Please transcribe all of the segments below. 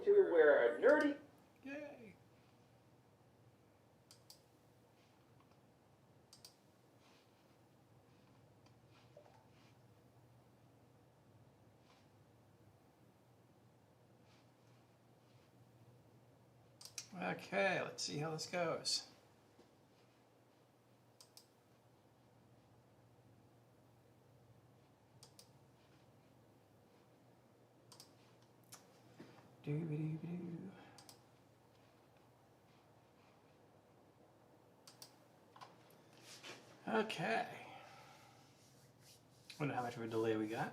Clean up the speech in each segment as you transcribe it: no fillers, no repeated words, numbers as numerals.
to where a nerdy... Yay. Okay, let's see how this goes. Doo-ba-doo-ba-doo. Okay. Wonder how much of a delay we got.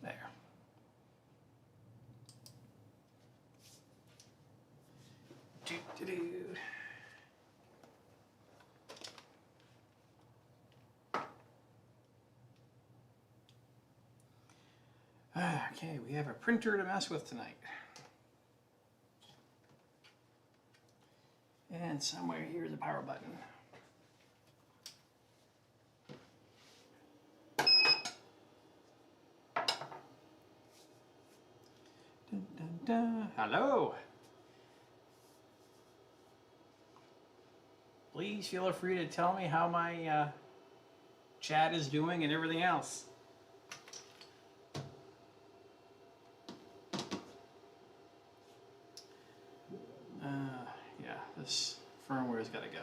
There. Doo-doo-doo. Okay, we have a printer to mess with tonight. And somewhere here is a power button. Dun, dun, dun. Hello. Please feel free to tell me how my chat is doing and everything else. Yeah, this firmware's got to go.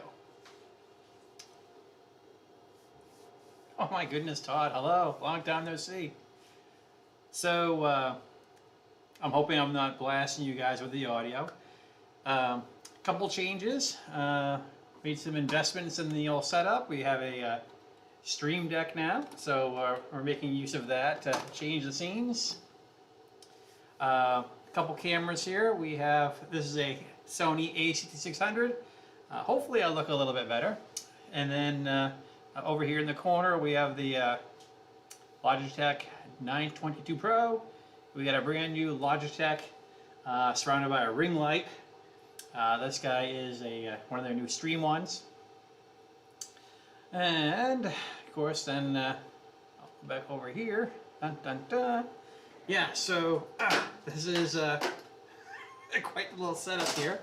Oh my goodness, Todd, hello, long time no see. So, I'm hoping I'm not blasting you guys with the audio. Couple changes, made some investments in the old setup. We have a Stream Deck now, so we're making use of that to change the scenes. Couple cameras here. We have, this is a Sony a6600. Hopefully I'll look a little bit better. And then over here in the corner we have the Logitech 922 Pro. We got a brand new Logitech surrounded by a ring light. This guy is one of their new Stream ones. And of course then I'll go back over here. Dun, dun, dun. Yeah, so this is quite a little setup here.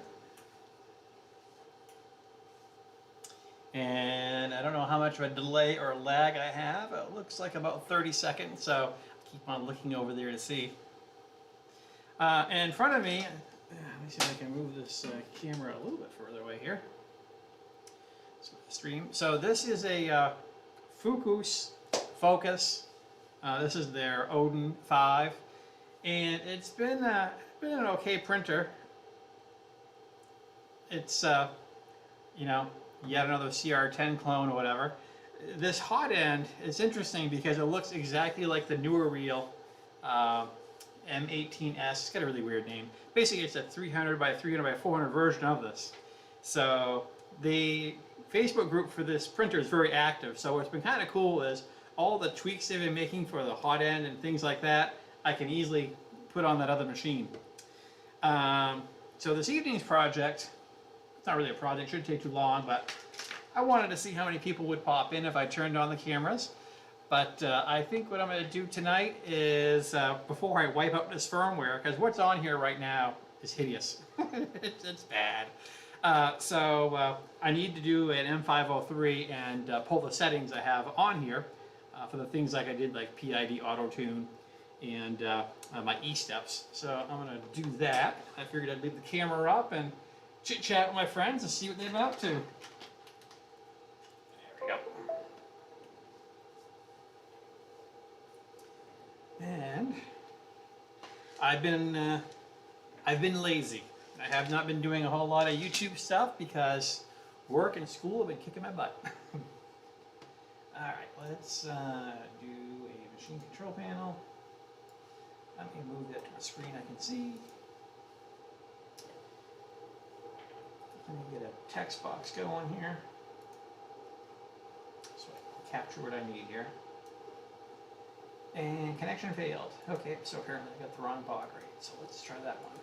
And I don't know how much of a delay or lag I have. It looks like about 30 seconds, so I'll keep on looking over there to see. And in front of me, let me see if I can move this camera a little bit further away here. So this is a Focus. This is their Odin 5, and it's been an okay printer. It's you know, yet another CR10 clone or whatever. This hot end is interesting because it looks exactly like the newer reel M18S. It's got a really weird name. Basically, it's a 300 by 300 by 400 version of this. So the Facebook group for this printer is very active. So what's been kind of cool is all the tweaks they've been making for the hot end and things like that, I can easily put on that other machine. So this evening's project, it's not really a project, it shouldn't take too long, but I wanted to see how many people would pop in if I turned on the cameras. But I think what I'm going to do tonight is, before I wipe out this firmware, because what's on here right now is hideous. it's bad. So I need to do an M503 and pull the settings I have on here for the things like I did, like PID Auto Tune and my E-steps. So I'm going to do that. I figured I'd leave the camera up and chit-chat with my friends and see what they've been up to. There we go. And I've been lazy. I have not been doing a whole lot of YouTube stuff because work and school have been kicking my butt. Alright, let's do a machine control panel. Let me move that to a screen I can see. Let me get a text box going here so I can capture what I need here. And connection failed. Okay, so apparently I got the wrong baud rate, so let's try that one.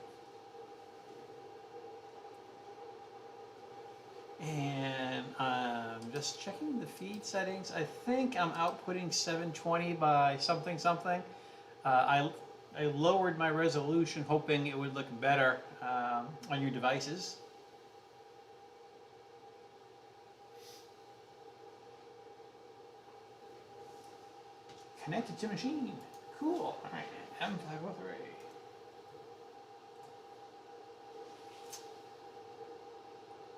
And I'm just checking the feed settings. I think I'm outputting 720 by something something. I lowered my resolution hoping it would look better on your devices. Connected to machine. Cool. All right, M503.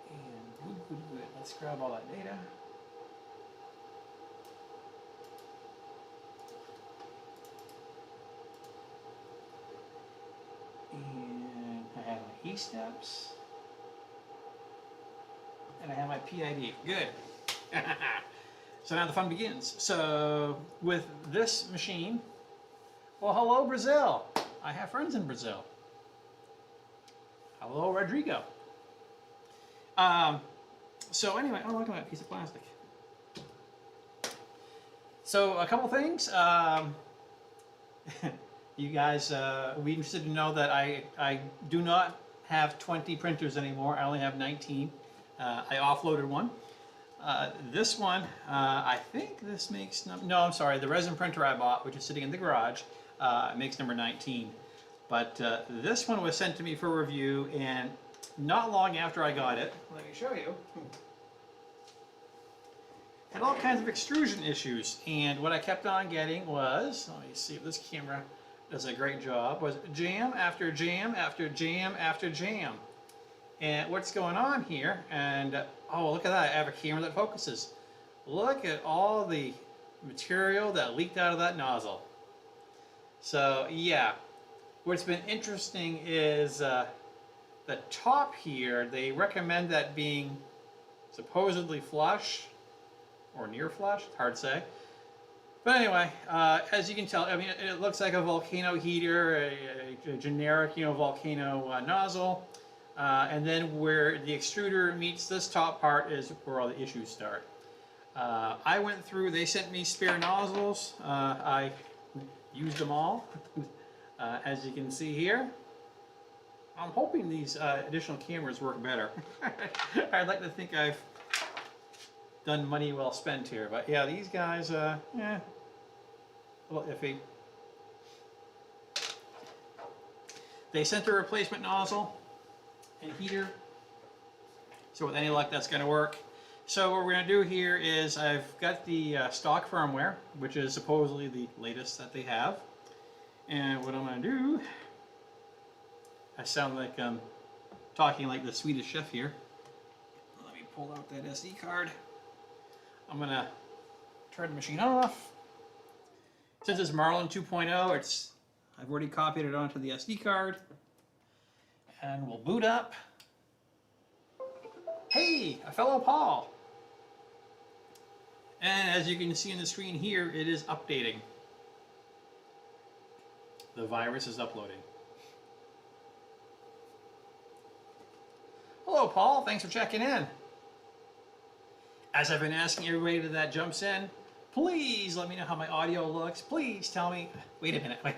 And good. Let's grab all that data. And I have my E-steps. And I have my PID. Good. So now the fun begins. So with this machine, well, hello Brazil. I have friends in Brazil. Hello Rodrigo. So anyway, oh look at that piece of plastic. So a couple things. You guys will be interested to know that I do not have 20 printers anymore. I only have 19. I offloaded one. This one, I think this makes, no, I'm sorry, the resin printer I bought, which is sitting in the garage, makes number 19. But this one was sent to me for review, and not long after I got it, let me show you, had all kinds of extrusion issues. And what I kept on getting was, let me see if this camera does a great job, was jam after jam after jam after jam. And what's going on here, and oh, look at that, I have a camera that focuses. Look at all the material that leaked out of that nozzle. So yeah, what's been interesting is the top here, they recommend that being supposedly flush, or near flush, it's hard to say. But anyway, as you can tell, I mean, it looks like a volcano heater, a generic, volcano nozzle. And then where the extruder meets this top part is where all the issues start. I went through, they sent me spare nozzles. I used them all, as you can see here. I'm hoping these additional cameras work better. I'd like to think I've done money well spent here. But yeah, these guys, a little iffy. They sent a replacement nozzle and heater, so with any luck that's going to work. So what we're going to do here is I've got the stock firmware, which is supposedly the latest that they have, and what I'm going to do, I sound like I'm talking like the Swedish chef here. Let me pull out that SD card. I'm going to turn the machine off. Since it's Marlin 2.0, I've already copied it onto the SD card. And we'll boot up. Hey, a fellow Paul. And as you can see on the screen here, it is updating. The virus is uploading. Hello, Paul. Thanks for checking in. As I've been asking everybody that jumps in, please let me know how my audio looks. Please tell me. Wait a minute. Wait.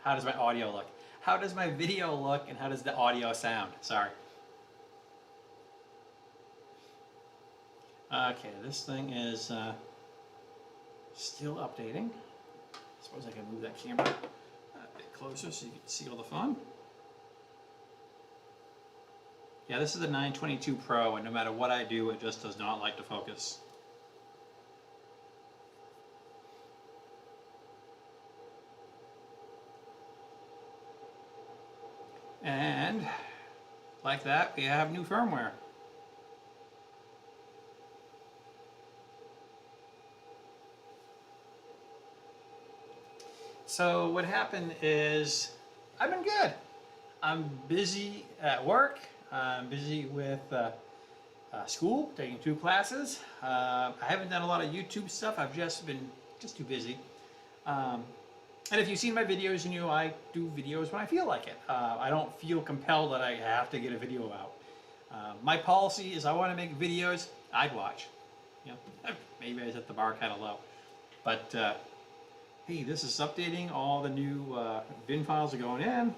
How does my audio look? How does my video look, and how does the audio sound? Sorry. Okay, this thing is still updating. I suppose I can move that camera a bit closer so you can see all the fun. Yeah, this is the 922 Pro, and no matter what I do, it just does not like to focus. And like that, we have new firmware. So what happened is, I've been good. I'm busy at work. I'm busy with school, taking 2 classes. I haven't done a lot of YouTube stuff. I've just been too busy. And if you've seen my videos, you know I do videos when I feel like it. I don't feel compelled that I have to get a video out. My policy is I want to make videos I'd watch. Maybe I set the bar kind of low. But hey, this is updating. All the new bin files are going in.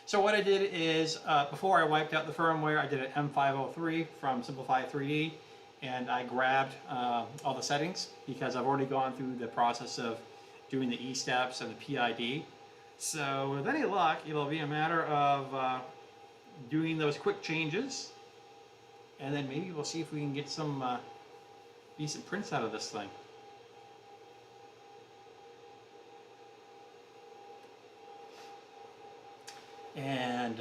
So So what I did is, before I wiped out the firmware, I did an M503 from Simplify 3D, and I grabbed all the settings because I've already gone through the process of doing the E-steps and the PID. So with any luck, it'll be a matter of doing those quick changes, and then maybe we'll see if we can get some decent prints out of this thing. And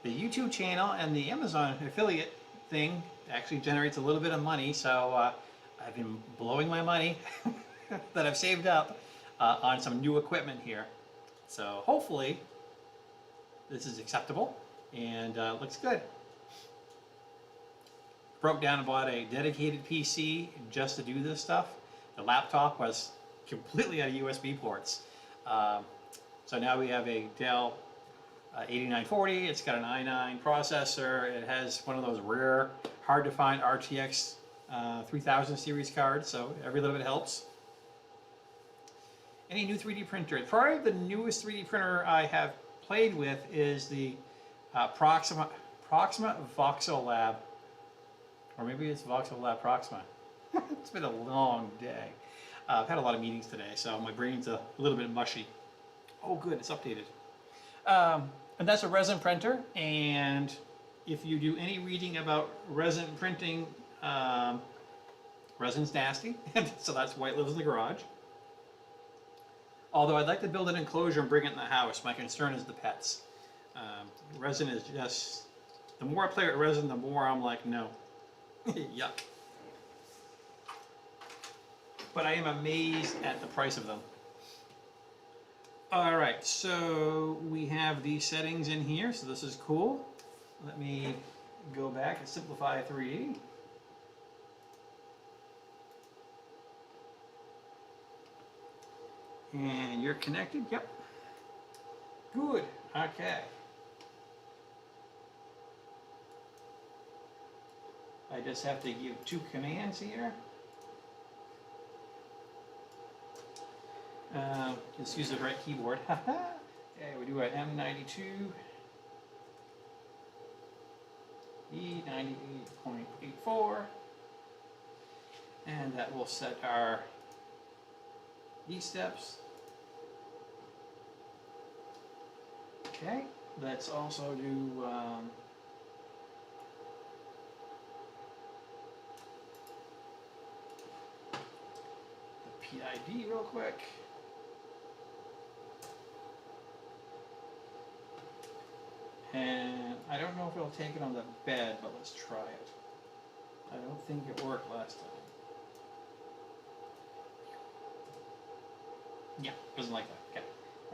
the YouTube channel and the Amazon affiliate thing actually generates a little bit of money, so I've been blowing my money that I've saved up on some new equipment here. So hopefully this is acceptable and looks good. Broke down and bought a dedicated PC just to do this stuff. The laptop was completely out of USB ports. So now we have a Dell 8940. It's got an i9 processor. It has one of those rare, hard to find RTX 3000 series cards, so every little bit helps. Any new 3D printer? Probably the newest 3D printer I have played with is the Proxima Voxel Lab, or maybe it's Voxel Lab Proxima. It's been a long day. I've had a lot of meetings today, so my brain's a little bit mushy. Oh good, it's updated. And that's a resin printer, and if you do any reading about resin printing, resin's nasty, so that's why it lives in the garage. Although I'd like to build an enclosure and bring it in the house. My concern is the pets. Resin is just, the more I play with resin, the more I'm like, no. Yuck. But I am amazed at the price of them. Alright, so we have these settings in here, so this is cool. Let me go back and Simplify 3D. And you're connected? Yep. Good. Okay. I just have to give 2 commands here. Just use the right keyboard. Okay, we do an M92 E98.84, and that will set our E-steps. Okay, let's also do the PID real quick. And I don't know if it'll take it on the bed, but let's try it. I don't think it worked last time. Yeah, doesn't like that. Okay.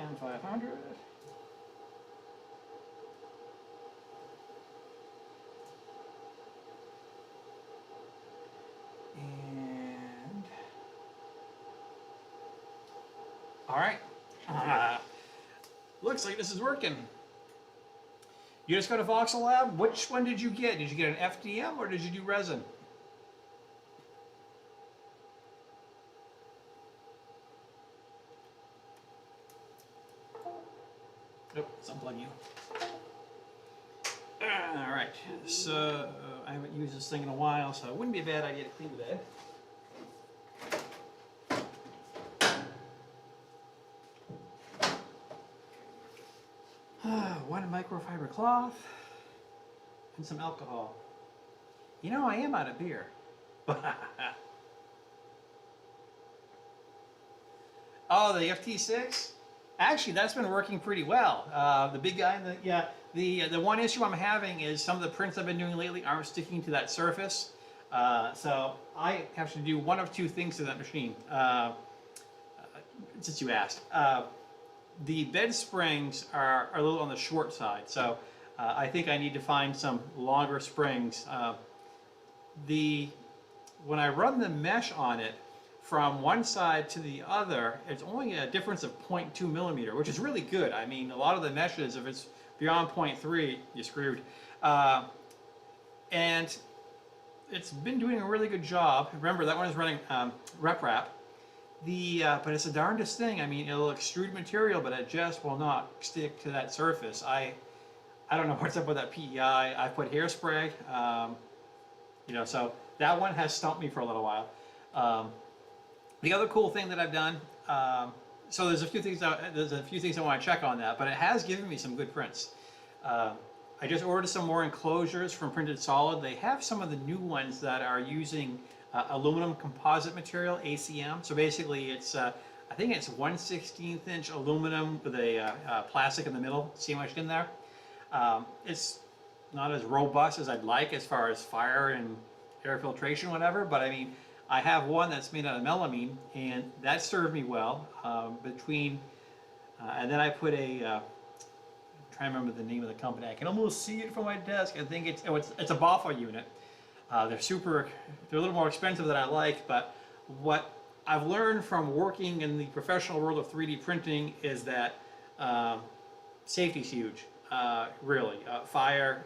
M500. And all right. Looks like this is working. You just got a Voxel Lab? Which one did you get? Did you get an FDM or did you do resin? Nope, it's unplugging you. Alright, so I haven't used this thing in a while, so it wouldn't be a bad idea to clean the bed. One microfiber cloth and some alcohol. You know, I am out of beer. Oh, the FT6? Actually, that's been working pretty well. The big guy, the one issue I'm having is some of the prints I've been doing lately aren't sticking to that surface. So I have to do one of 2 things to that machine, since you asked. The bed springs are a little on the short side, so I think I need to find some longer springs. When I run the mesh on it, from one side to the other, it's only a difference of 0.2 millimeter, which is really good. I mean, a lot of the meshes, if it's beyond 0.3, you're screwed. And it's been doing a really good job. Remember, that one is running RepRap. But it's the darndest thing. I mean, it'll extrude material, but it just will not stick to that surface. I don't know what's up with that PEI. I put hairspray, so that one has stumped me for a little while. The other cool thing that I've done, so there's a few things I want to check on that, but it has given me some good prints. I just ordered some more enclosures from Printed Solid. They have some of the new ones that are using aluminum composite material, ACM. So basically, it's I think it's 1/16 inch aluminum with a plastic in the middle sandwiched in there. It's not as robust as I'd like as far as fire and air filtration, whatever. But I mean, I have one that's made out of melamine, and that served me well. And then I put a trying to remember the name of the company. I can almost see it from my desk. I think it's a Bofa unit. They're a little more expensive than I like, but what I've learned from working in the professional world of 3D printing is that safety's huge. Really, fire.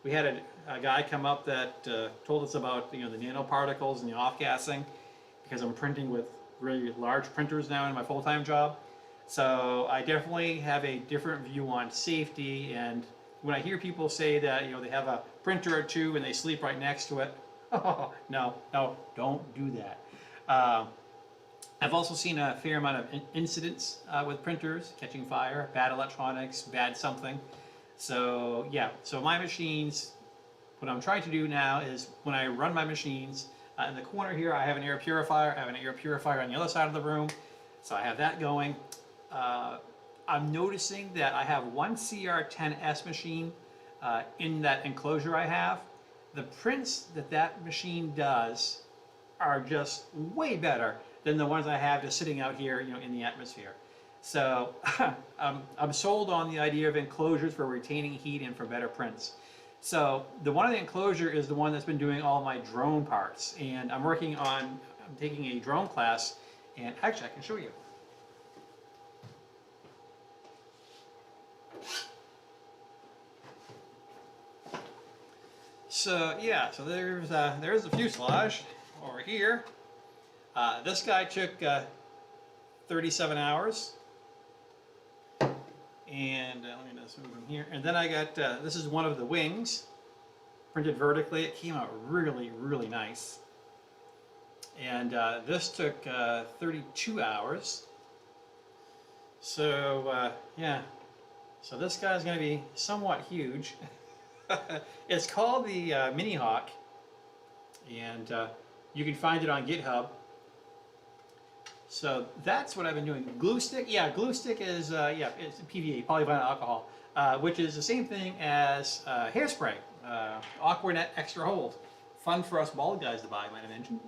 We had a guy come up that told us about the nanoparticles and the off-gassing, because I'm printing with really large printers now in my full-time job. So I definitely have a different view on safety, and when I hear people say that they have a printer or two and they sleep right next to it, oh, no, don't do that. I've also seen a fair amount of incidents with printers catching fire, bad electronics, bad something. So yeah, so my machines, what I'm trying to do now is when I run my machines, in the corner here I have an air purifier. I have an air purifier on the other side of the room, so I have that going. I'm noticing that I have one CR10S machine in that enclosure I have. The prints that machine does are just way better than the ones I have just sitting out here, in the atmosphere. So I'm sold on the idea of enclosures for retaining heat and for better prints. So the one in the enclosure is the one that's been doing all my drone parts, and I'm taking a drone class, and actually I can show you. So yeah, so there's the fuselage over here. This guy took 37 hours, and let me just move him here. And then I got this is one of the wings, printed vertically. It came out really, really nice. And this took 32 hours. So yeah, so this guy's going to be somewhat huge. It's called the Mini Hawk, and you can find it on GitHub. So that's what I've been doing. Glue stick, yeah, glue stick is it's PVA, polyvinyl alcohol, which is the same thing as hairspray, Aquanet Extra Hold. Fun for us bald guys to buy, might I mention.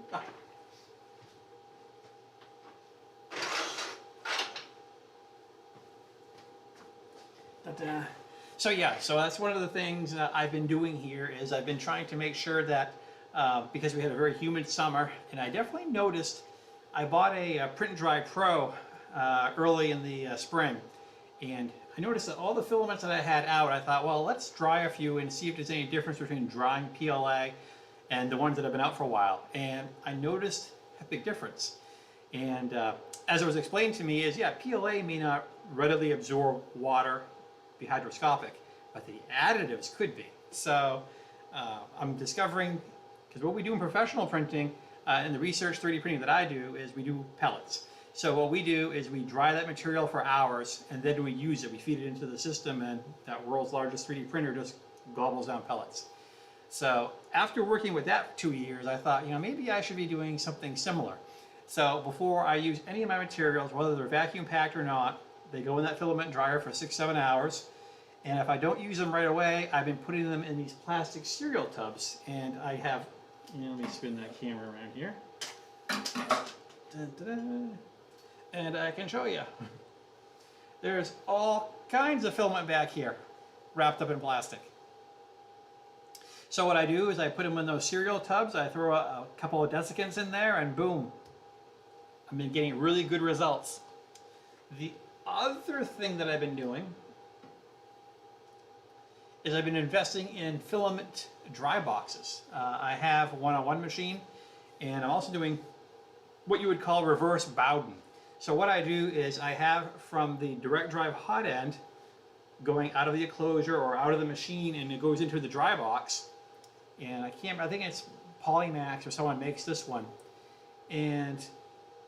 So yeah, so that's one of the things I've been doing here is I've been trying to make sure that because we had a very humid summer, and I definitely noticed I bought a Print Dry Pro early in the spring, and I noticed that all the filaments that I had out, I thought, well, let's dry a few and see if there's any difference between drying PLA and the ones that have been out for a while. And I noticed a big difference. And as it was explained to me is, yeah, PLA may not readily absorb water, be hydroscopic, but the additives could be. So I'm discovering, because what we do in professional printing, in the research 3D printing that I do, is we do pellets. So what we do is we dry that material for hours, and then we use it. We feed it into the system, and that world's largest 3D printer just gobbles down pellets. So after working with that 2 years, I thought, maybe I should be doing something similar. So before I use any of my materials, whether they're vacuum packed or not, they go in that filament dryer for 6-7 hours. And if I don't use them right away, I've been putting them in these plastic cereal tubs. And I have, let me spin that camera around here. Dun, dun, dun. And I can show you. There's all kinds of filament back here, wrapped up in plastic. So what I do is I put them in those cereal tubs, I throw a couple of desiccants in there, and boom. I've been getting really good results. The other thing that I've been doing is I've been investing in filament dry boxes. I have one-on-one machine, and I'm also doing what you would call reverse Bowden. So what I do is I have from the direct drive hot end going out of the enclosure or out of the machine, and it goes into the dry box. And I think it's Polymax or someone makes this one. And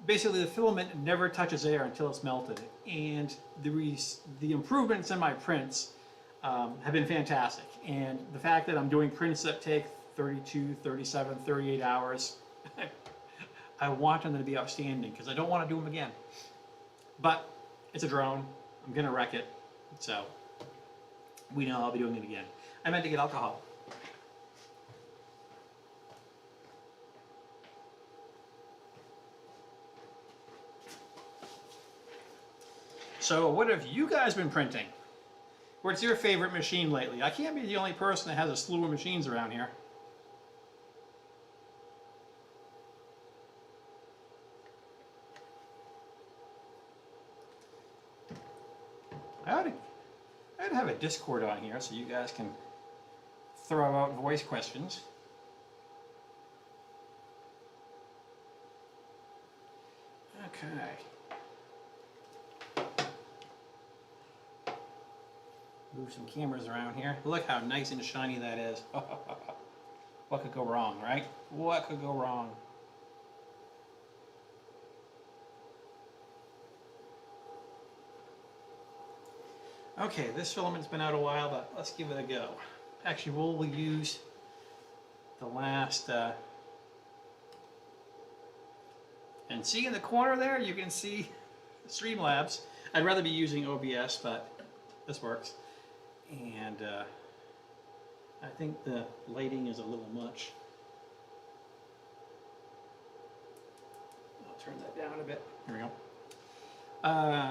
basically the filament never touches air until it's melted. And the improvements in my prints have been fantastic. And the fact that I'm doing prints that take 32, 37, 38 hours, I want them to be outstanding because I don't want to do them again. But it's a drone. I'm going to wreck it. So we know I'll be doing it again. I meant to get alcohol. So what have you guys been printing? What's your favorite machine lately? I can't be the only person that has a slew of machines around here. I ought to have a Discord on here so you guys can throw out voice questions. Okay. Move some cameras around here. Look how nice and shiny that is. What could go wrong, right? What could go wrong? Okay, this filament's been out a while, but let's give it a go. Actually, we'll use the last, and see in the corner there, you can see Streamlabs. I'd rather be using OBS, but this works. And I think the lighting is a little much. I'll turn that down a bit. Here we go.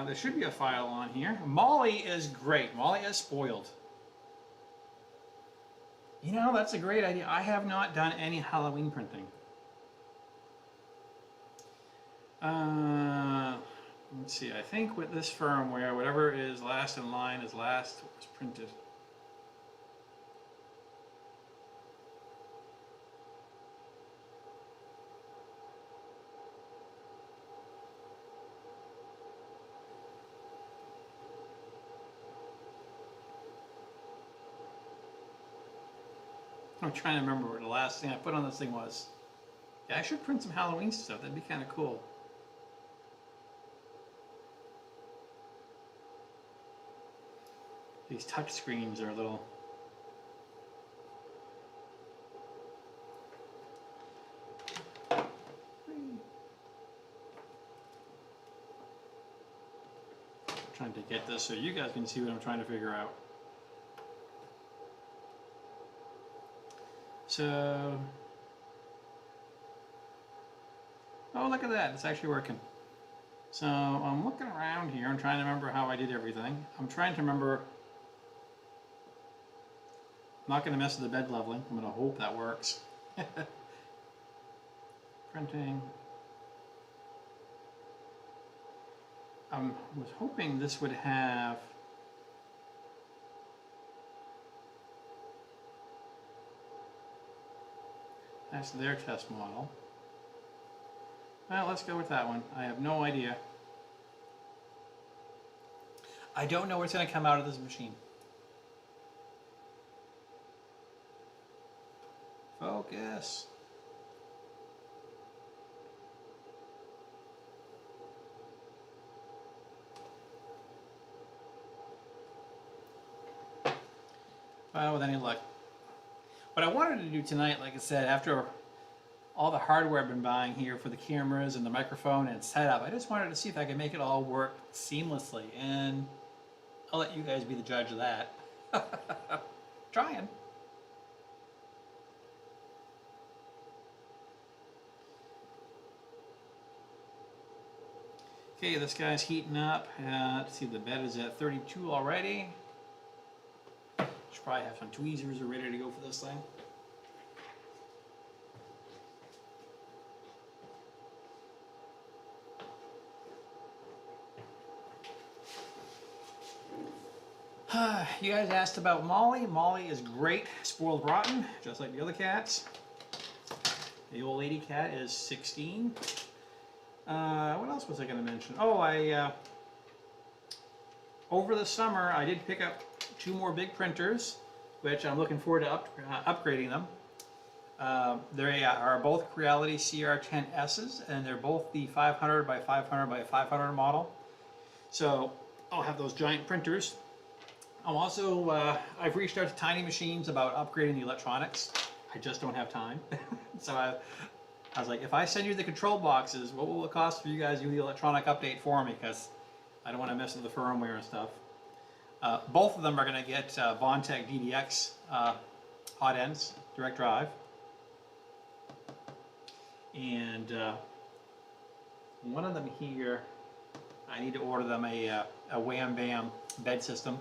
There should be a file on here. Molly is great. Molly is spoiled. You know, that's a great idea. I have not done any Halloween printing. Let's see. I think with this firmware, whatever is last in line is last was printed. I'm trying to remember what the last thing I put on this thing was. Yeah, I should print some Halloween stuff. That'd be kind of cool. These touch screens are a little... trying to get this so you guys can see what I'm trying to figure out. So, oh, look at that, it's actually working. So I'm looking around here and trying to remember how I did everything. I'm trying to remember, I'm not going to mess with the bed leveling. I'm going to hope that works. Printing. I was hoping this would have that's their test model. Well, let's go with that one. I have no idea. I don't know what's going to come out of this machine. Focus. Well, with any luck. What I wanted to do tonight, like I said, after all the hardware I've been buying here for the cameras and the microphone and setup, I just wanted to see if I could make it all work seamlessly, and I'll let you guys be the judge of that. Trying. Okay, this guy's heating up. Let's see, the bed is at 32 already. Should probably have some tweezers ready to go for this thing. You guys asked about Molly. Molly is great, spoiled rotten, just like the other cats. The old lady cat is 16. What else was I going to mention? Oh, over the summer I did pick up 2 more big printers, which I'm looking forward to upgrading them. They are both Creality CR10Ss, and they're both the 500 by 500 by 500 model. So I'll have those giant printers. I'm also, I've reached out to Tiny Machines about upgrading the electronics. I just don't have time. So I was like, if I send you the control boxes, what will it cost for you guys to do the electronic update for me? Because I don't want to mess with the firmware and stuff. Both of them are going to get Bondtech DDX hot ends, direct drive. And one of them here, I need to order them a Wham Bam bed system.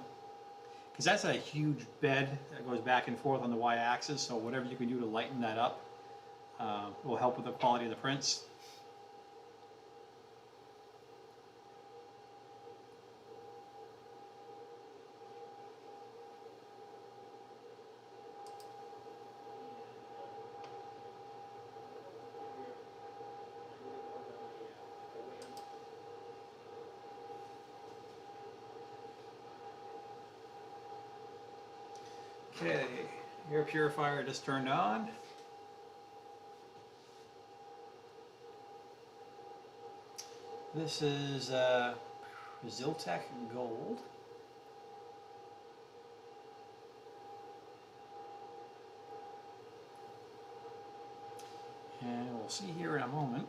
Because that's a huge bed that goes back and forth on the y-axis, so whatever you can do to lighten that up will help with the quality of the prints. Okay, air purifier just turned on. This is Ziltech Gold. And we'll see here in a moment.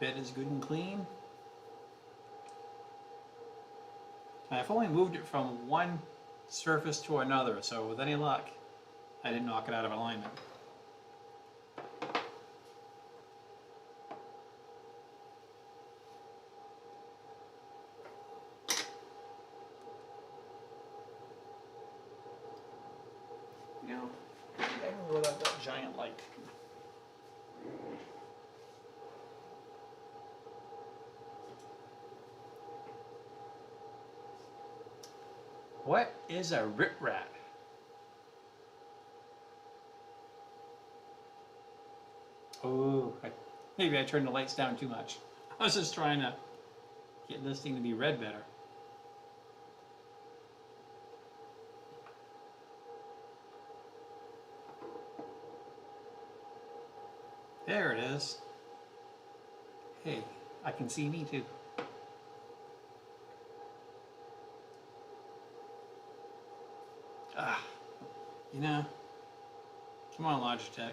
Bed is good and clean. I've only moved it from one surface to another, so with any luck, I didn't knock it out of alignment. You know, I don't know without that giant light. What is a rip rat? Oh, maybe I turned the lights down too much. I was just trying to get this thing to be read better. There it is. Hey, I can see me too. Ah, you know, come on, Logitech.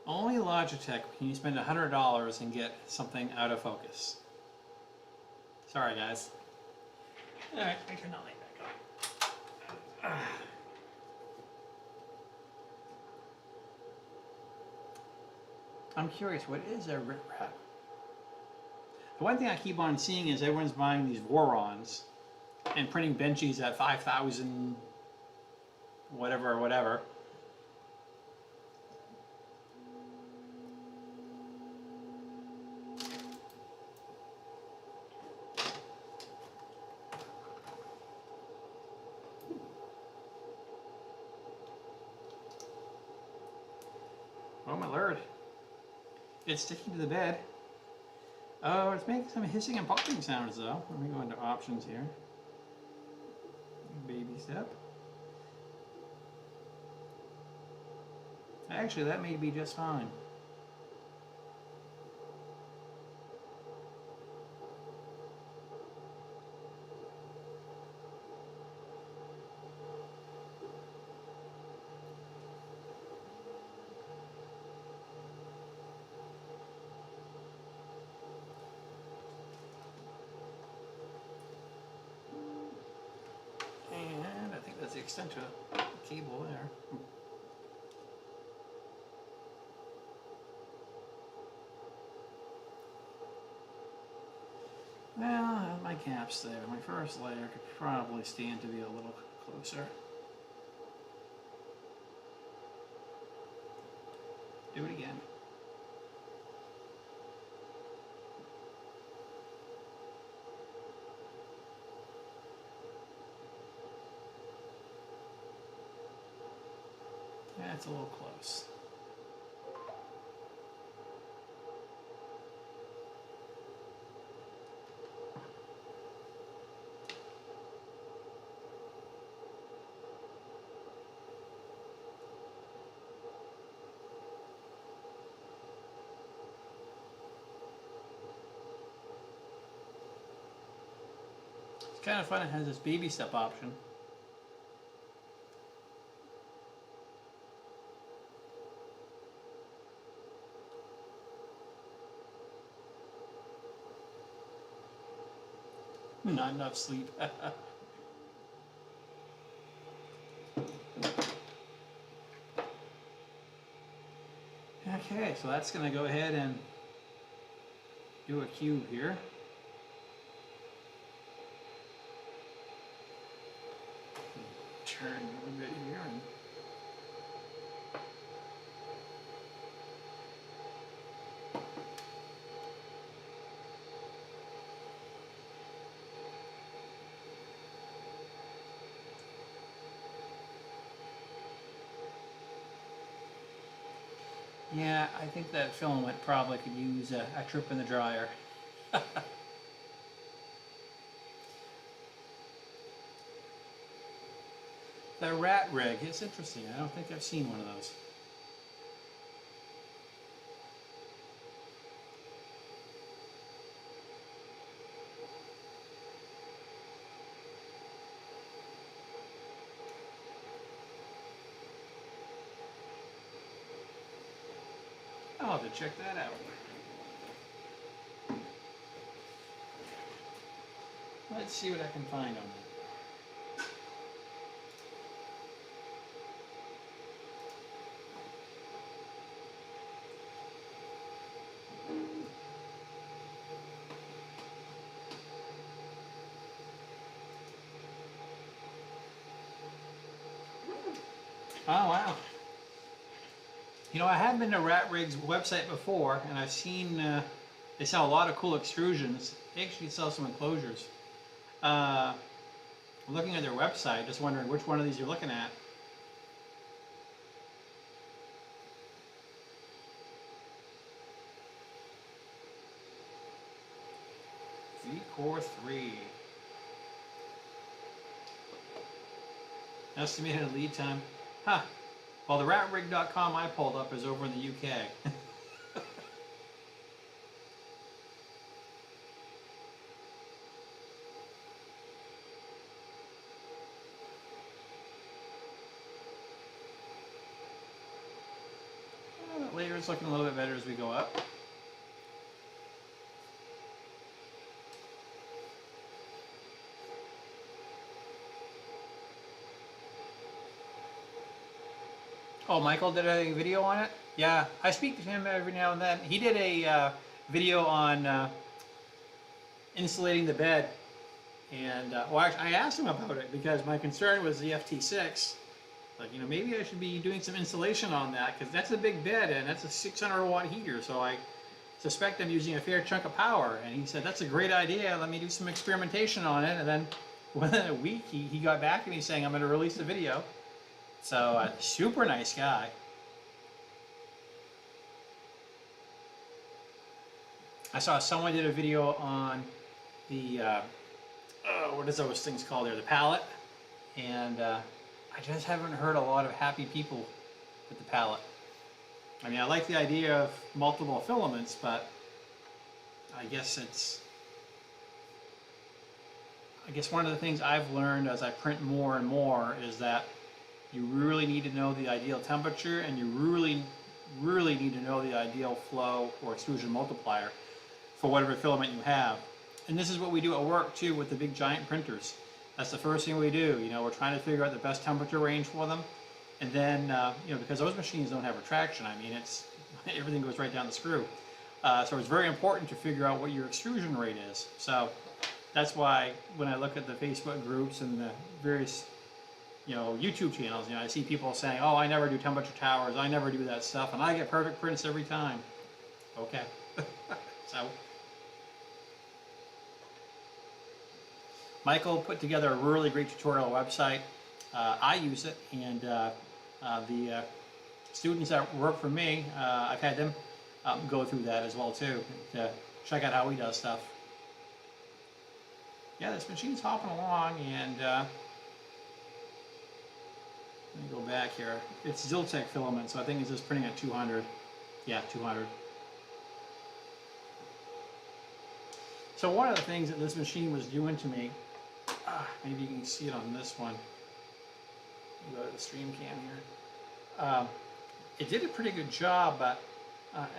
Only Logitech can you spend $100 and get something out of focus. Sorry, guys. All right, I turn that light back on. I'm curious, what is a rip wrap? The one thing I keep on seeing is everyone's buying these Vorons and printing benchies at 5,000 whatever, whatever. Oh my lord. It's sticking to the bed. Oh, it's making some hissing and popping sounds though. Let me go into options here. Baby step. Actually, that may be just fine. And I think that's the extent of the cable there. Well, my cap's there. My first layer could probably stand to be a little closer. Do it again. That's a little close. It's kind of fun, it has this baby step option. Not enough sleep. Okay, so that's going to go ahead and do a cube here. Turn a little bit here. And yeah, I think that filament probably could use a trip in the dryer. That rat rig, it's interesting. I don't think I've seen one of those. I'll have to check that out. Let's see what I can find on that. Oh, wow. You know, I have been to Rat Rig's website before, and I've seen they sell a lot of cool extrusions. They actually sell some enclosures. Looking at their website, just wondering which one of these you're looking at. VCore 3. Estimated lead time. Huh. Well, the ratrig.com I pulled up is over in the UK. Later it's looking a little bit better as we go up. Oh, Michael did a video on it? Yeah, I speak to him every now and then. He did a video on insulating the bed. And, well, actually, I asked him about it because my concern was the FT6. Like, you know, maybe I should be doing some insulation on that because that's a big bed and that's a 600 watt heater. So I suspect I'm using a fair chunk of power. And he said, that's a great idea. Let me do some experimentation on it. And then within a week, he got back to me saying, I'm going to release the video. So, super nice guy. I saw someone did a video on the, what is those things called there? The pallet. And I just haven't heard a lot of happy people with the pallet. I mean, I like the idea of multiple filaments, but I guess one of the things I've learned as I print more and more is that you really need to know the ideal temperature, and you really need to know the ideal flow or extrusion multiplier for whatever filament you have. And this is what we do at work too with the big giant printers. That's the first thing we do. You know, we're trying to figure out the best temperature range for them. And then, you know, because those machines don't have retraction, I mean, everything goes right down the screw. So it's very important to figure out what your extrusion rate is. So that's why when I look at the Facebook groups and the various, you know, YouTube channels, you know, I see people saying, oh, I never do temperature towers, I never do that stuff, and I get perfect prints every time. Okay. So Michael put together a really great tutorial website. I use it, and the students that work for me, I've had them go through that as well too, to check out how he does stuff. Yeah, this machine's hopping along, and let me go back here. It's Ziltech filament, so I think it's just printing at 200. Yeah, 200. So one of the things that this machine was doing to me, maybe you can see it on this one. Go to the stream cam here. It did a pretty good job, but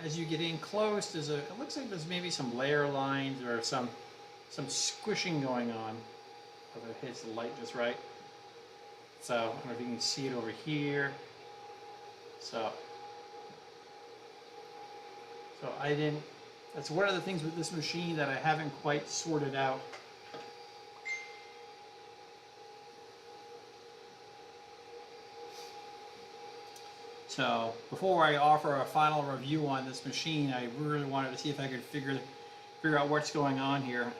as you get in close, it looks like there's maybe some layer lines or some squishing going on. If it hits the light just right. So I don't know if you can see it over here. So I didn't. That's one of the things with this machine that I haven't quite sorted out. So before I offer a final review on this machine, I really wanted to see if I could figure out what's going on here.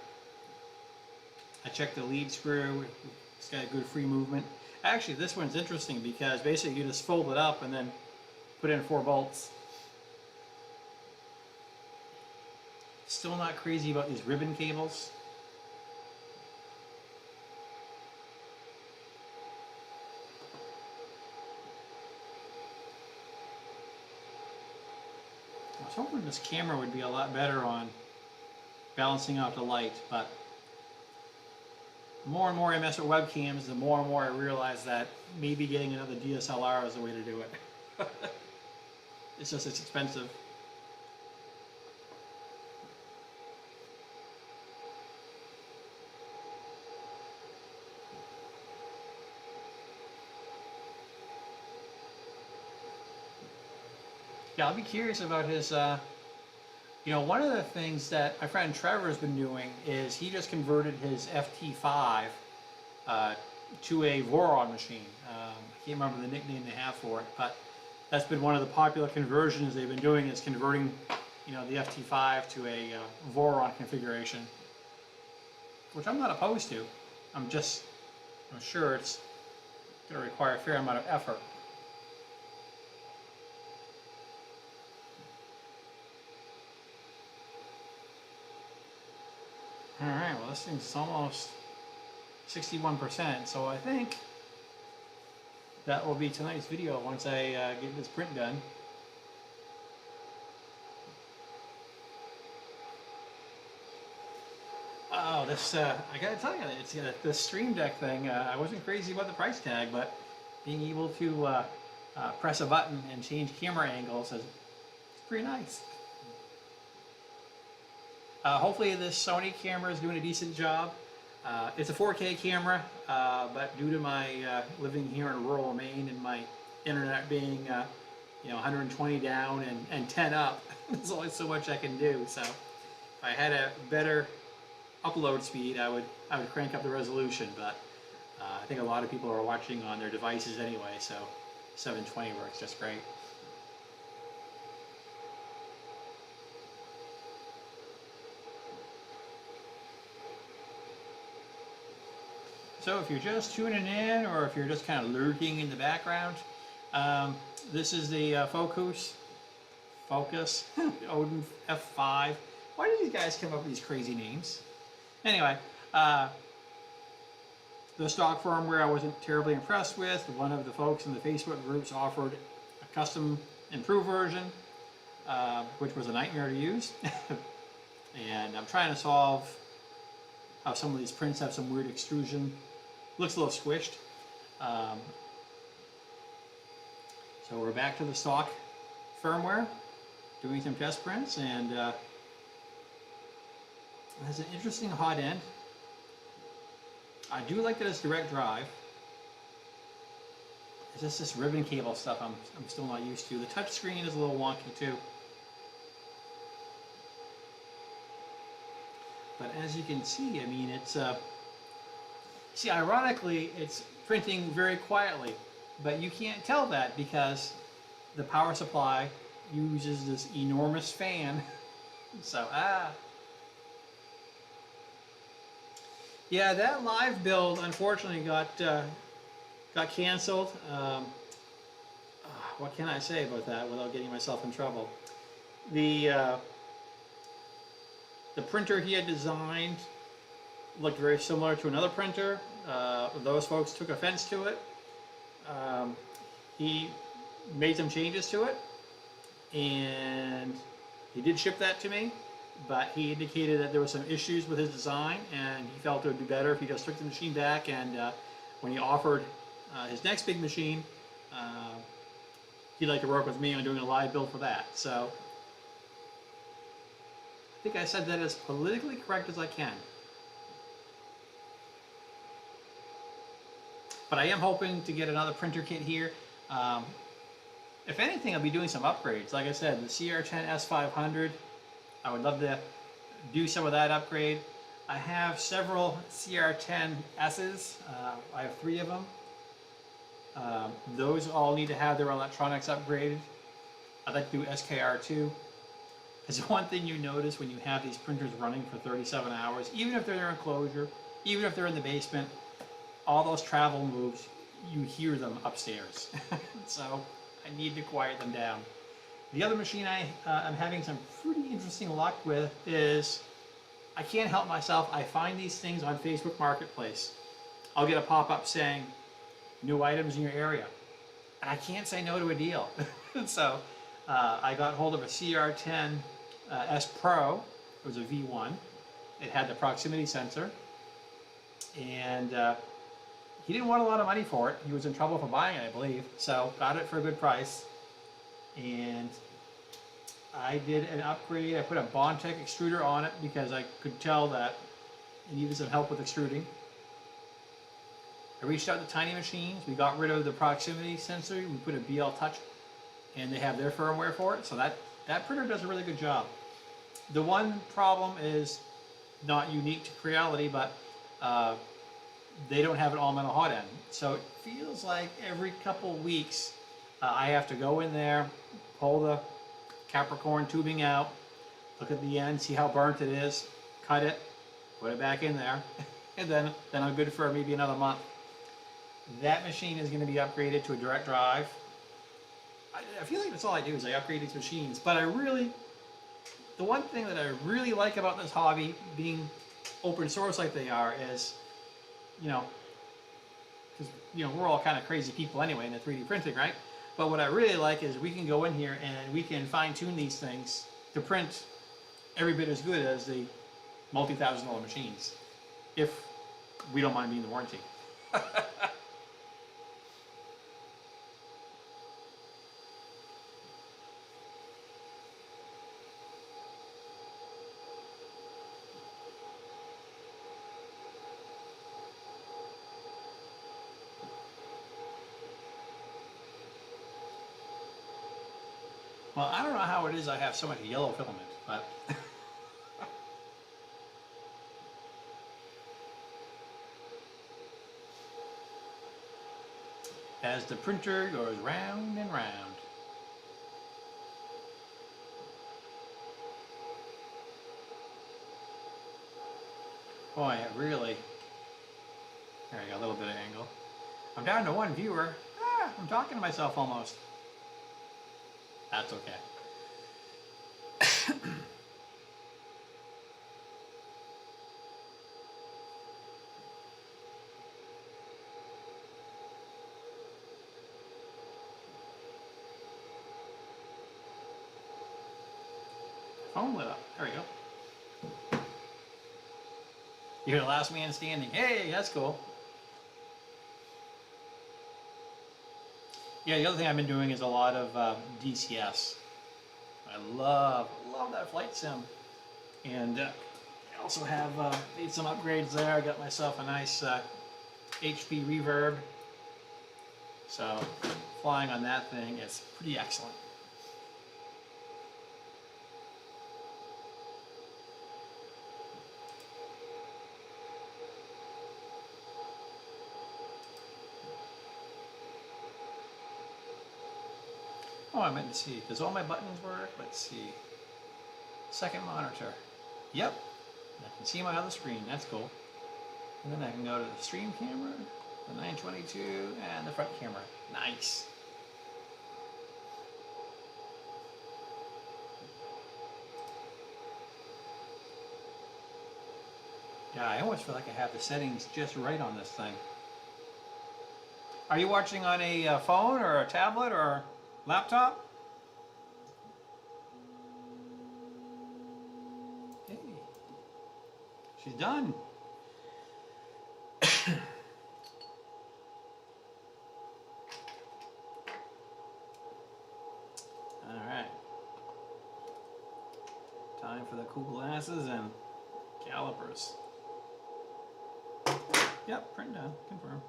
I checked the lead screw. It's got good free movement. Actually, this one's interesting because basically you just fold it up and then put in 4 bolts. Still not crazy about these ribbon cables. I was hoping this camera would be a lot better on balancing out the light, but the more and more I mess with webcams, the more and more I realize that maybe getting another DSLR is the way to do it. It's expensive. Yeah, I'll be curious about his, one of the things that my friend Trevor has been doing is he just converted his FT5 to a Voron machine. I can't remember the nickname they have for it, but that's been one of the popular conversions they've been doing, is converting, the FT5 to a Voron configuration, which I'm not opposed to. I'm sure it's going to require a fair amount of effort. Alright, well this thing's almost 61%, so I think that will be tonight's video once I get this print done. Oh, this, I gotta tell you, it's this Stream Deck thing, I wasn't crazy about the price tag, but being able to press a button and change camera angles is pretty nice. Hopefully this Sony camera is doing a decent job. It's a 4K camera, but due to my living here in rural Maine and my internet being 120 down and 10 up, there's only so much I can do. So if I had a better upload speed, I would crank up the resolution. But I think a lot of people are watching on their devices anyway, so 720 works just great. So if you're just tuning in, or if you're just kind of lurking in the background, this is the Focus Odin F5. Why do these guys come up with these crazy names? Anyway, the stock firmware I wasn't terribly impressed with. One of the folks in the Facebook groups offered a custom improved version, which was a nightmare to use. And I'm trying to solve how some of these prints have some weird extrusion. Looks a little squished. So we're back to the stock firmware, doing some test prints, and it has an interesting hot end. I do like that it's direct drive. It's just this ribbon cable stuff I'm still not used to. The touch screen is a little wonky too. But as you can see, I mean, it's ironically, it's printing very quietly, but you can't tell that because the power supply uses this enormous fan. So, yeah, that live build unfortunately got canceled. what can I say about that without getting myself in trouble? The printer he had designed looked very similar to another printer. Those folks took offense to it. He made some changes to it, and he did ship that to me, but he indicated that there were some issues with his design, and he felt it would be better if he just took the machine back, and when he offered his next big machine, he'd like to work with me on doing a live build for that. So I think I said that as politically correct as I can. But I am hoping to get another printer kit here. If anything, I'll be doing some upgrades. Like I said, the CR10 S500, I would love to do some of that upgrade. I have several CR10 S's. I have 3 of them. Those all need to have their electronics upgraded. I'd like to do SKR2. It's one thing you notice when you have these printers running for 37 hours, even if they're in their enclosure, even if they're in the basement, all those travel moves, you hear them upstairs. So I need to quiet them down. The other machine I'm having some pretty interesting luck with is, I can't help myself, I find these things on Facebook Marketplace. I'll get a pop-up saying, new items in your area. And I can't say no to a deal. So I got hold of a CR10 S Pro. It was a V1. It had the proximity sensor. And he didn't want a lot of money for it. He was in trouble for buying it, I believe. So got it for a good price. And I did an upgrade. I put a Bondtech extruder on it because I could tell that it needed some help with extruding. I reached out to Tiny Machines. We got rid of the proximity sensor. We put a BL Touch, and they have their firmware for it. So that printer does a really good job. The one problem is not unique to Creality, but they don't have an all metal hot end. So it feels like every couple weeks I have to go in there, pull the Capricorn tubing out, look at the end, see how burnt it is, cut it, put it back in there, and then I'm good for maybe another month. That machine is going to be upgraded to a direct drive. I feel like that's all I do is I upgrade these machines. But the one thing that I really like about this hobby, being open source like they are, is, because we're all kind of crazy people anyway in the 3D printing, right? But what I really like is we can go in here and we can fine-tune these things to print every bit as good as the multi-$1,000 machines, if we don't mind being the warranty. Well, I don't know how it is I have so much yellow filament, but as the printer goes round and round. Boy, it really, there you go, a little bit of angle. I'm down to 1 viewer. I'm talking to myself almost. That's okay. Phone lit up. There we go. You're the last man standing. Hey, that's cool. Yeah, the other thing I've been doing is a lot of DCS. I love that flight sim. And I also have made some upgrades there. I got myself a nice HP Reverb. So flying on that thing is pretty excellent. Oh, I meant to see. Does all my buttons work? Let's see. Second monitor. Yep. I can see my other screen. That's cool. And then I can go to the stream camera, the 922, and the front camera. Nice. Yeah, I almost feel like I have the settings just right on this thing. Are you watching on a phone or a tablet or a laptop? Hey, she's done. All right. Time for the cool glasses and calipers. Yep, print done. Confirm.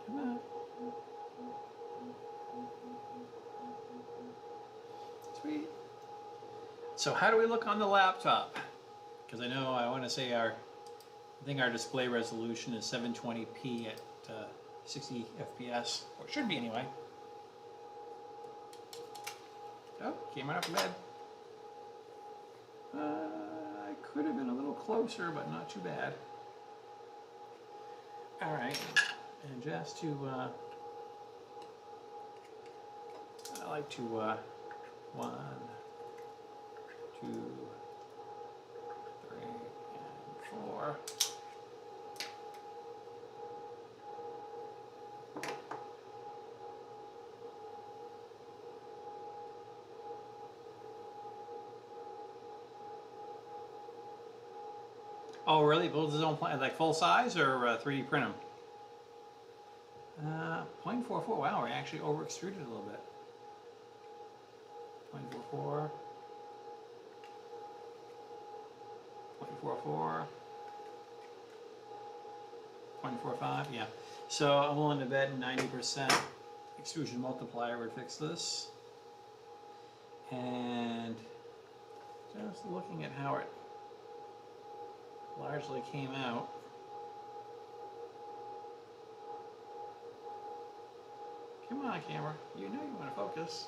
Come on. Sweet. So how do we look on the laptop? Because I know I want to say I think our display resolution is 720p at 60 FPS, or it should be anyway. Oh, came right off the bed. I could have been a little closer, but not too bad. All right, and just to, I like to, 1, 2, 3, and 4. Oh, really? Build his own plan, like full size or 3D print them? 0.44. Wow, we actually over extruded a little bit. 0.44. 0.44. 0.45. Yeah. So I'm willing to bet 90% extrusion multiplier would fix this. And just looking at how it largely came out. Come on, camera. You know you want to focus.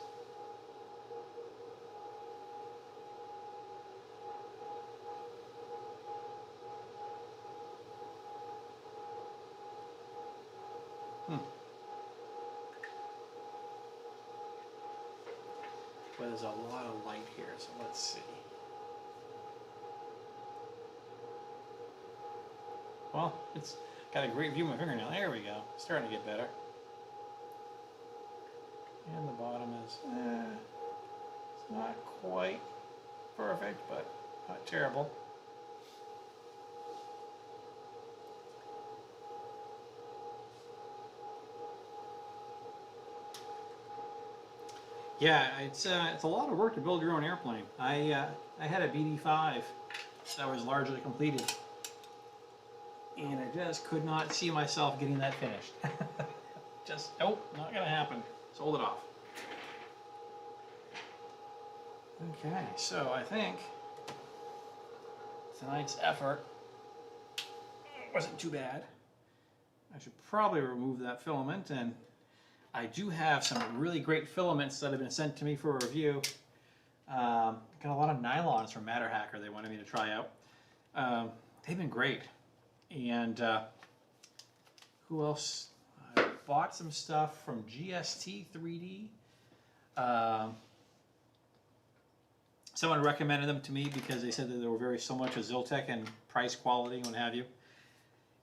But there's a lot of light here, so let's see. Well, it's got a great view of my fingernail. There we go. Starting to get better. And the bottom is, it's not quite perfect, but not terrible. Yeah, it's a lot of work to build your own airplane. I had a BD5 that was largely completed, and I just could not see myself getting that finished. Just nope, not gonna happen. Sold it off. Okay, so I think tonight's effort wasn't too bad. I should probably remove that filament, and I do have some really great filaments that have been sent to me for review. Got a lot of nylons from Matter Hacker they wanted me to try out. They've been great. And who else? I bought some stuff from GST 3D. Someone recommended them to me because they said that they were very similar to Ziltech and price, quality, and what have you.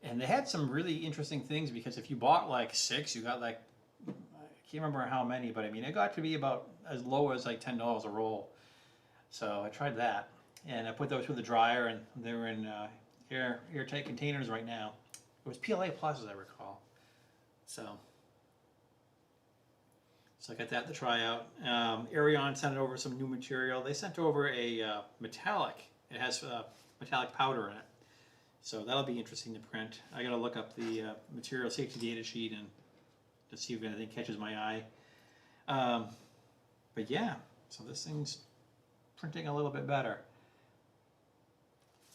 And they had some really interesting things because if you bought like 6, you got like, I can't remember how many, but I mean, it got to be about as low as like $10 a roll. So I tried that, and I put those through the dryer, and they were in airtight containers right now. It was PLA Plus, as I recall. So I got that to try out. Aerion sent over some new material. They sent over a metallic. It has metallic powder in it. So that'll be interesting to print. I gotta look up the material safety data sheet and to see if anything catches my eye. But yeah, so this thing's printing a little bit better.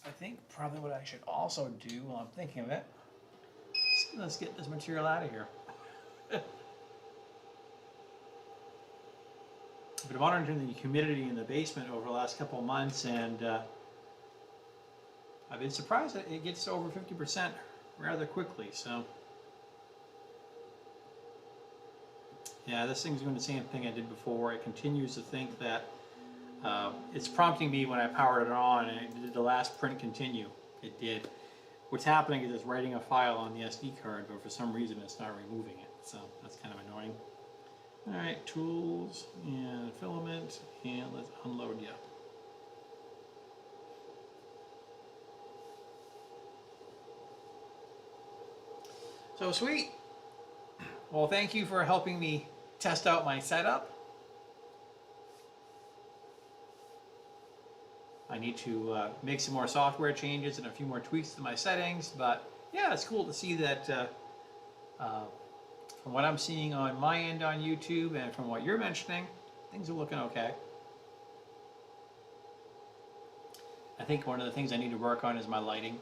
I think probably what I should also do while I'm thinking of it, let's get this material out of here. I've been monitoring the humidity in the basement over the last couple of months, and I've been surprised that it gets to over 50% rather quickly. So yeah, this thing's doing the same thing I did before. It continues to think that it's prompting me when I powered it on, and it did the last print continue. It did. What's happening is it's writing a file on the SD card, but for some reason it's not removing it. So that's kind of annoying. All right, tools and filament, and let's unload you. So sweet. Well, thank you for helping me test out my setup. I need to make some more software changes and a few more tweaks to my settings, but yeah, it's cool to see that from what I'm seeing on my end on YouTube and from what you're mentioning, things are looking okay. I think one of the things I need to work on is my lighting.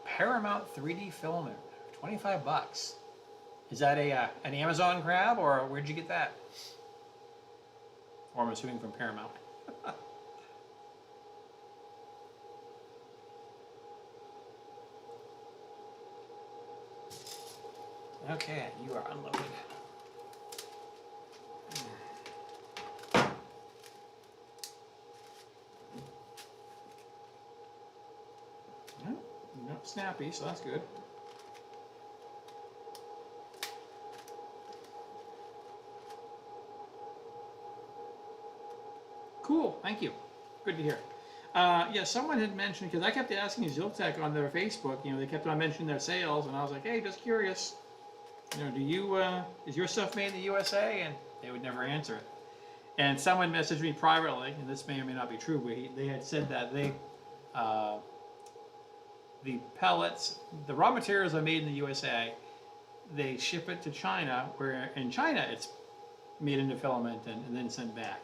Paramount 3D filament, 25 bucks. Is that an Amazon grab, or where'd you get that? Or I'm assuming from Paramount. Okay, you are unloaded. Not snappy, so that's good. Cool, thank you. Good to hear. Yeah, someone had mentioned, because I kept asking Ziltech on their Facebook, they kept on mentioning their sales, and I was like, hey, just curious, do you, is your stuff made in the USA? And they would never answer it. And someone messaged me privately, and this may or may not be true, but they had said that the pellets, the raw materials are made in the USA, they ship it to China, where in China it's made into filament and then sent back.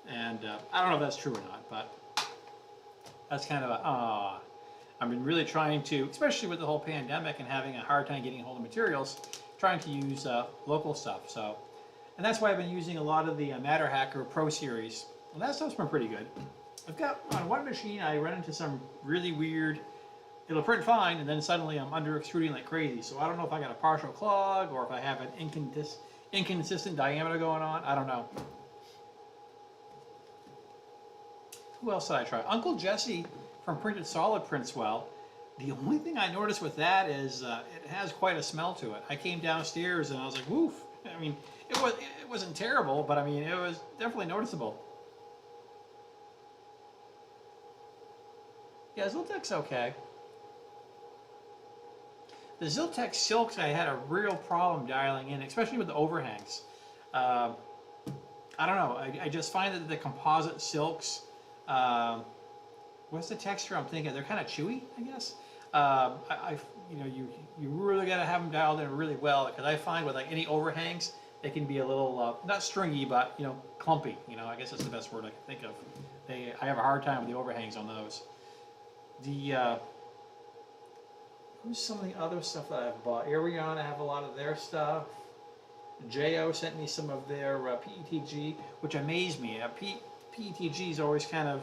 And I don't know if that's true or not, but that's kind of I've been really trying to, especially with the whole pandemic and having a hard time getting a hold of materials, trying to use local stuff. So, and that's why I've been using a lot of the MatterHacker Pro Series, and that stuff's been pretty good. I've got, on one machine, I run into some really weird, it'll print fine, and then suddenly I'm under extruding like crazy. So I don't know if I got a partial clog or if I have an inconsistent diameter going on. I don't know. Who else did I try? Uncle Jesse from Printed Solid prints well. The only thing I noticed with that is it has quite a smell to it. I came downstairs and I was like, woof. I mean, it wasn't terrible, but I mean, it was definitely noticeable. Yeah, Ziltech's okay. The Ziltech silks I had a real problem dialing in, especially with the overhangs. I don't know. I just find that the composite silks, what's the texture I'm thinking? They're kind of chewy, I guess. You really got to have them dialed in really well, because I find with like any overhangs, they can be a little not stringy, but clumpy. I guess that's the best word I can think of. I have a hard time with the overhangs on those. Who's some of the other stuff that I've bought? Aereon, I have a lot of their stuff. JO sent me some of their PETG, which amazed me. PETG's always kind of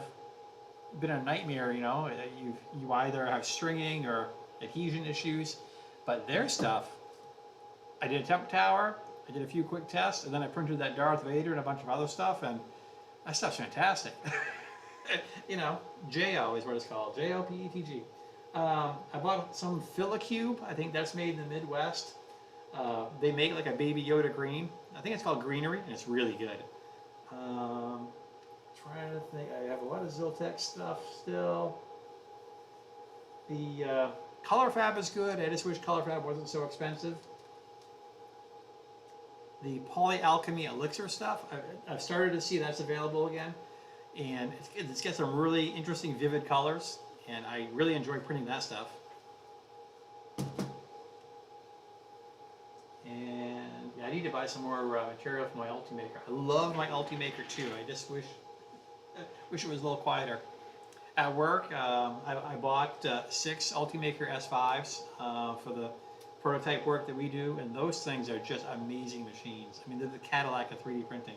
been a nightmare, you either have stringing or adhesion issues, but their stuff, I did a temp tower, I did a few quick tests, and then I printed that Darth Vader and a bunch of other stuff, and that stuff's fantastic. JO is what it's called, JOPETG. I bought some Filicube. I think that's made in the Midwest. They make like a Baby Yoda green. I think it's called Greenery, and it's really good. Trying to think. I have a lot of Ziltech stuff still. The ColorFab is good. I just wish ColorFab wasn't so expensive. The Polyalchemy Elixir stuff, I've started to see that's available again. And it's got some really interesting, vivid colors. And I really enjoy printing that stuff. And yeah, I need to buy some more material for my Ultimaker. I love my Ultimaker too. I just wish it was a little quieter. At work, I bought 6 Ultimaker S5s for prototype work that we do, and those things are just amazing machines. I mean, they're the Cadillac of 3D printing.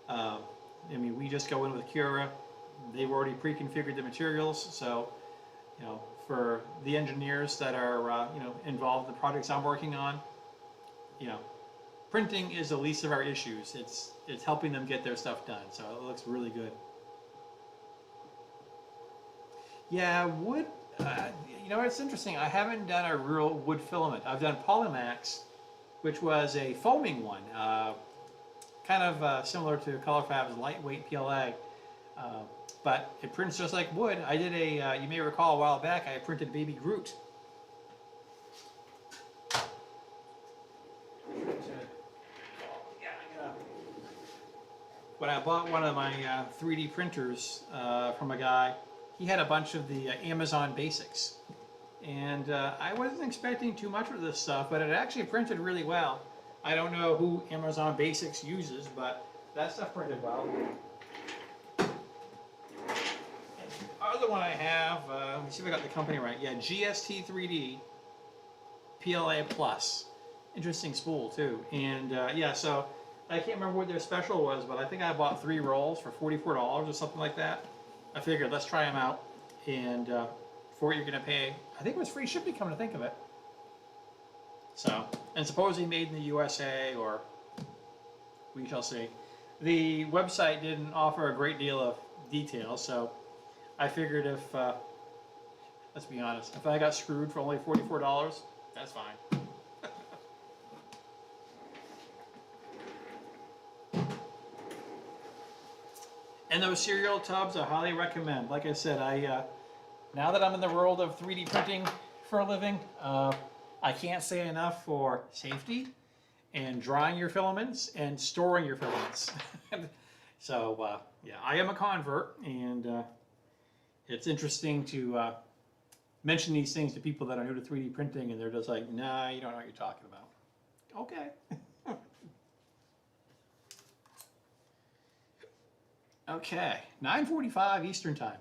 I mean, we just go in with Cura. They've already pre-configured the materials, so you know, for the engineers that are you know, involved in the projects I'm working on, you know, printing is the least of our issues. It's helping them get their stuff done, so it looks really good. Yeah, wood. You know, it's interesting. I haven't done a real wood filament. I've done Polymax, which was a foaming one, kind of similar to ColorFab's lightweight PLA, but it prints just like wood. I did a, you may recall a while back, I printed Baby Groot. When I bought one of my 3D printers from a guy, he had a bunch of the Amazon Basics. And I wasn't expecting too much with this stuff, but it actually printed really well. I don't know who Amazon Basics uses, but that stuff printed well. And the other one I have, let me see if I got the company right. Yeah, GST3D PLA Plus. Interesting spool too. And yeah, so I can't remember what their special was, but I think I bought 3 rolls for $44 or something like that. I figured let's try them out, and for what you're gonna pay, I think it was free shipping, come to think of it. So, and supposedly made in the USA, or we shall see. The website didn't offer a great deal of detail, so I figured if, let's be honest, if I got screwed for only $44, that's fine. And those cereal tubs, I highly recommend. Like I said, now that I'm in the world of 3D printing for a living, I can't say enough for safety and drying your filaments and storing your filaments. So yeah, I am a convert, and it's interesting to mention these things to people that are new to 3D printing, and they're just like, nah, you don't know what you're talking about. Okay. Okay, 9:45 Eastern Time.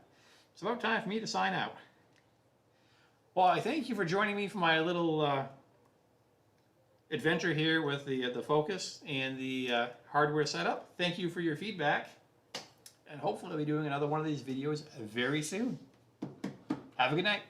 It's about time for me to sign out. Well, I thank you for joining me for my little adventure here with the Focus and the hardware setup. Thank you for your feedback, and hopefully I'll be doing another one of these videos very soon. Have a good night.